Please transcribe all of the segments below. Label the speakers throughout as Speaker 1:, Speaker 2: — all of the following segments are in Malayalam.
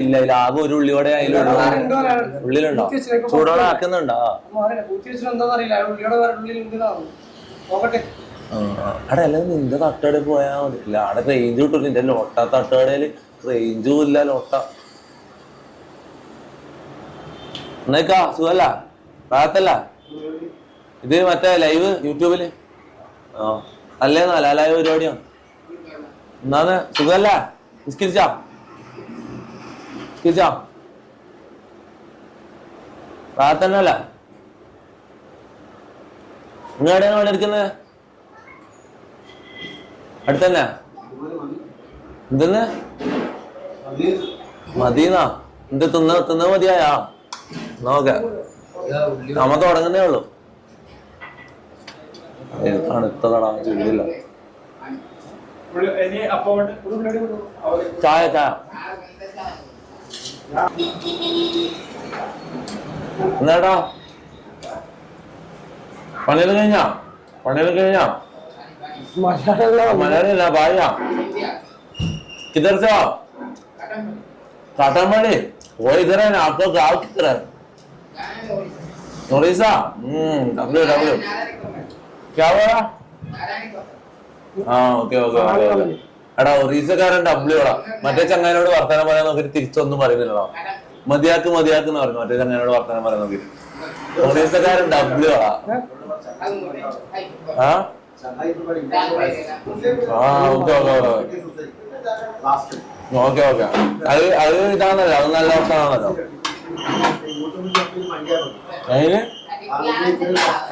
Speaker 1: ഇല്ല ഇല്ല, ആകെ ഒരു ഉള്ളിയോടെ അതിലുള്ളൂ. ഉള്ളിലുണ്ടോ? ചൂടോടെ ആക്കുന്നുണ്ടോ? അവിടെ അല്ലെങ്കിൽ നിന്റെ തട്ടുകടയിൽ പോയാൽ മതി. ഇല്ല അവിടെ റേഞ്ച് കിട്ടും. നിന്റെ ലോട്ട തട്ടുകടയിൽ റേഞ്ചും ഇല്ല. ലോട്ട എന്നേക്കാ സുഖല്ല, ഭാഗത്തല്ല. ഇത് മറ്റേ ലൈവ് യൂട്യൂബില് അല്ലേന്നാ ലൈവ് പരിപാടിയാണ്. എന്നാന്ന് സുഖല്ല? നിസ്കരിച്ചാ ഭാഗത്തന്നല്ല? നിങ്ങൾ എവിടെയാണ് അവിടെ ഇരിക്കുന്നത്? അടുത്തന്നെ? എന്തെന്ന് മതിന്നാ? എന്ത് തിന്ന മതിയായാ? നോക്ക നമ്മ തുടങ്ങുന്നേ ഉള്ളു. തണുത്തതടാ, ചൂടില്ല. ചായ എന്നാടാ പണിയെല്ലാം കഴിഞ്ഞാ? മലയാളില്ല ഭായ. किधर से हो? काटामंडी? वो इधर है ना, आपका गाँव किधर है? उड़ीसा? डब्ल्यू क्या हुआ? हाँ ओके. എടാ ഒറീസക്കാരൻ ഡബ്ല്യൂടാ. മറ്റേ ചങ്ങാനോട് വർത്തമാനം പറയാൻ നോക്കിട്ട് തിരിച്ചൊന്നും പറയുന്നില്ലടാ. മതിയാക്ക് എന്ന് പറഞ്ഞു മറ്റേ ചങ്ങാനോട് വർത്തമാനം പറയാൻ നോക്കിട്ട്. ഒറീസക്കാരൻ ഡബ്ല്യൂ ആടാ. ഓക്കെ. അത് ഇതാണല്ലോ, അത് നല്ല ഓപ്ഷനാണല്ലോ.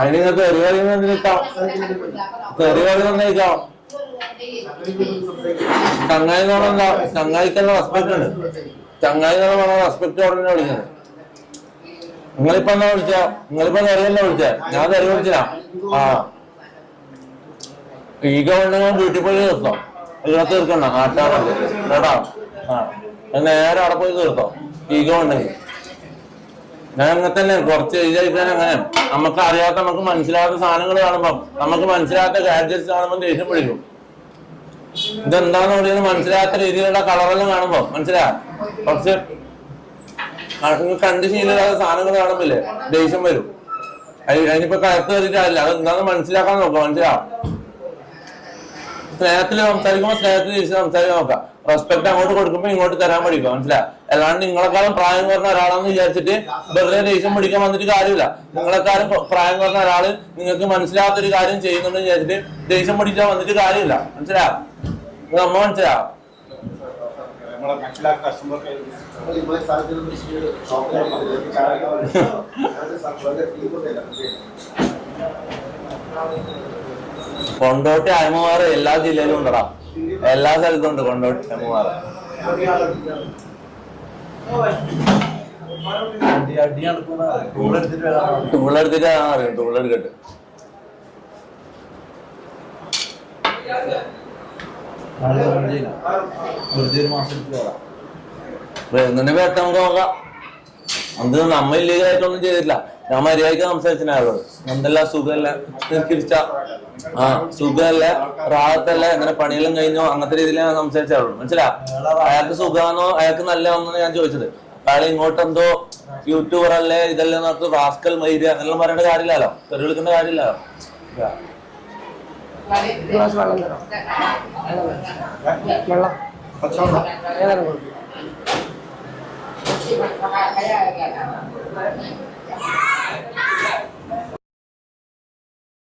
Speaker 1: അതിന് തെറിവറിയുന്നതിനിക്കാം, തെറിവറിയുന്നതിക്കാം. ചങ്ങായി എന്താ? ചങ്ങായിക്കുള്ള റെസ്പെക്ട് ഉണ്ട്. ചങ്ങായി റെസ്പെക്ട് ഉടനെ വിളിക്കുന്നത്. നിങ്ങളിപ്പോ എന്താ വിളിച്ചാ? നിങ്ങളിപ്പോ തെറിയല്ല വിളിച്ചേ, ഞാൻ തെറി വിളിച്ചില്ല. ഈഗോ ഉണ്ടെങ്കിൽ വീട്ടിൽ പോയി തീർത്തോ. ഇതിനകത്ത് തീർക്കണ്ട, ആട്ടാറുണ്ട് കേട്ടോ. നേരെ അവിടെ പോയി തീർത്തോ ഈഗോ ഉണ്ടെങ്കിൽ. ഞാൻ അങ്ങനെ തന്നെ കുറച്ച് വിചാരിക്കാൻ. അങ്ങനെ നമുക്ക് അറിയാത്ത, നമുക്ക് മനസ്സിലാത്ത സാധനങ്ങൾ കാണുമ്പോ, നമുക്ക് മനസ്സിലാത്ത ഗാഡ്ജറ്റ്സ് കാണുമ്പോൾ ദേഷ്യം പിടിക്കും. ഇതെന്താന്ന് പറയുന്നത് മനസ്സിലാത്ത രീതിയിലുള്ള കളറെല്ലാം കാണുമ്പോ മനസ്സിലാ. കുറച്ച് കണ്ട് ശീലമില്ലാത്ത സാധനങ്ങൾ കാണുമ്പില്ലേ ദേഷ്യം വരും. അതിനിപ്പോ കയത്ത് കയറിയിട്ടില്ല, അത് എന്താന്ന് മനസ്സിലാക്കാൻ നോക്കാം. മനസ്സിലാവും. സ്നേഹത്തിൽ സംസാരിക്കുമ്പോൾ സ്നേഹത്തിൽ തിരിച്ച് സംസാരിക്കാൻ നോക്കാം. റെസ്പെക്ട് അങ്ങോട്ട് കൊടുക്കുമ്പോ ഇങ്ങോട്ട് തരാൻ പഠിക്കും. മനസ്സിലാ. അല്ലാണ്ട് നിങ്ങളെക്കാളും പ്രായം കുറഞ്ഞ ഒരാളാന്ന് വിചാരിച്ചിട്ട് വെറുതെ ദേഷ്യം പിടിക്കാൻ വന്നിട്ട് കാര്യമില്ല. നിങ്ങളെക്കാളും പ്രായം കുറഞ്ഞ ഒരാള് നിങ്ങൾക്ക് മനസ്സിലാത്തൊരു കാര്യം ചെയ്യുന്നുണ്ടെന്ന് വിചാരിച്ചിട്ട് ദേഷ്യം പിടിക്കാൻ വന്നിട്ട് കാര്യമില്ല. മനസ്സിലാ. നമ്മ മനസ്സിലാ. കൊണ്ടോട്ടി അയമുമാറ് എല്ലാ ജില്ലയിലും ഉണ്ടടാ, എല്ലാ സ്ഥലത്തും ഉണ്ട് കൊണ്ടോട്ടി അയമുമാറ്. ടൂളെടുത്തിട്ട് അറിയാം, ടൂളെടുക്കട്ടെ. വരുന്നതിനെ പേട്ട നമുക്ക് നോക്കാം. അത് നമ്മ ഇല്ലീഗലായിട്ടൊന്നും ചെയ്തിട്ടില്ല. ഞാൻ മര്യാദയ്ക്ക് സംസാരിച്ചവളോട് എന്തെല്ലാം സുഖമല്ല തിരിച്ച സുഖമല്ല റാഹത്തല്ല, അങ്ങനെ പണിയെല്ലാം കഴിഞ്ഞോ അങ്ങനത്തെ രീതിയിലാണ് സംസാരിച്ചവളോട്. മനസ്സിലാ. അയാൾക്ക് സുഖമാണോ അയാൾക്ക് നല്ലതാണെന്നാണ് ഞാൻ ചോദിച്ചത്. അയാൾ ഇങ്ങോട്ടെന്തോ യൂട്യൂബർ അല്ലേ ഇതെല്ലാം നടത്തും റാസ്കൽ മൈര് അങ്ങനെല്ലാം പറയേണ്ട കാര്യമില്ലല്ലോ, തെറി വിളിക്കേണ്ട കാര്യമില്ലല്ലോ. വെള്ളം